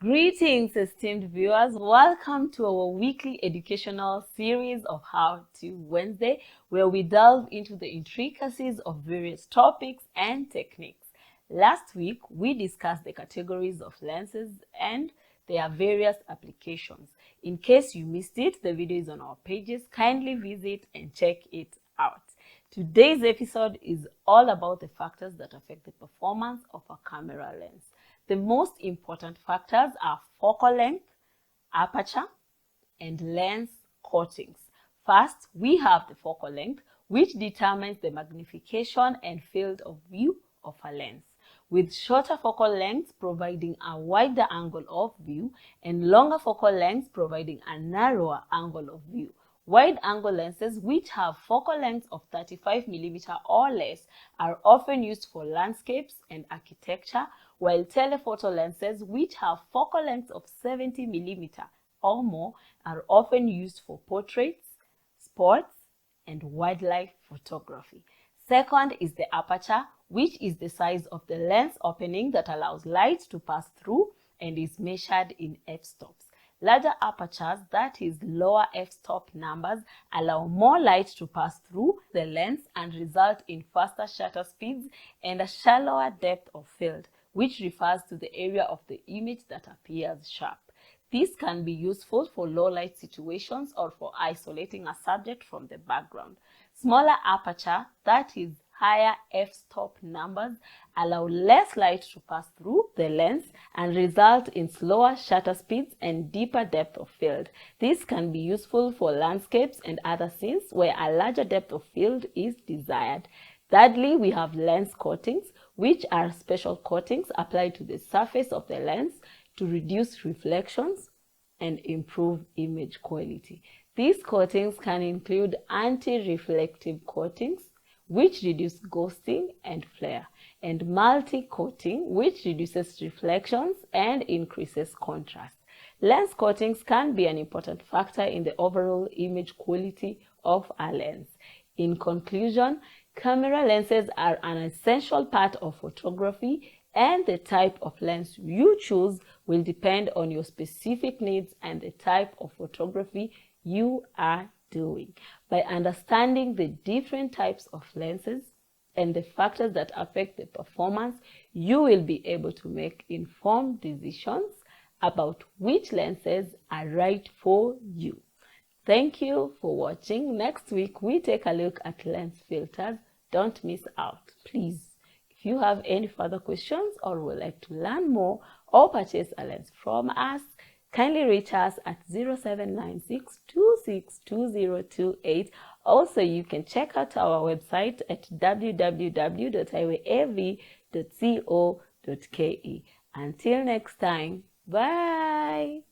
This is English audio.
Greetings, esteemed viewers. Welcome to our weekly educational series of How to Wednesday, where we delve into the intricacies of various topics and techniques. Last week, we discussed the categories of lenses and their various applications. In case you missed it, the video is on our pages. Kindly visit and check it out. Today's episode is all about the factors that affect the performance of a camera lens. The most important factors are focal length, aperture, and lens coatings. First, we have the focal length, which determines the magnification and field of view of a lens, with shorter focal lengths providing a wider angle of view and longer focal lengths providing a narrower angle of view. Wide-angle lenses, which have focal lengths of 35 mm or less, are often used for landscapes and architecture, while telephoto lenses, which have focal lengths of 70 mm or more, are often used for portraits, sports, and wildlife photography. Second is the aperture, which is the size of the lens opening that allows light to pass through and is measured in f-stops. Larger apertures, that is lower f-stop numbers, allow more light to pass through the lens and result in faster shutter speeds and a shallower depth of field, which refers to the area of the image that appears sharp. This can be useful for low light situations or for isolating a subject from the background. Smaller aperture, that is higher f-stop numbers, allow less light to pass through the lens and result in slower shutter speeds and deeper depth of field. This can be useful for landscapes and other scenes where a larger depth of field is desired. Thirdly, we have lens coatings, which are special coatings applied to the surface of the lens to reduce reflections and improve image quality. These coatings can include anti-reflective coatings, which reduce ghosting and flare, and multi-coating, which reduces reflections and increases contrast. Lens coatings can be an important factor in the overall image quality of a lens. In conclusion, camera lenses are an essential part of photography, and the type of lens you choose will depend on your specific needs and the type of photography you are doing. By understanding the different types of lenses and the factors that affect the performance, you will be able to make informed decisions about which lenses are right for you. Thank you for watching. Next week, we take a look at lens filters. Don't miss out, please. If you have any further questions or would like to learn more or purchase a lens from us, kindly reach us at 0796262028. Also, you can check out our website at www.highwayav.co.ke. Until next time, bye!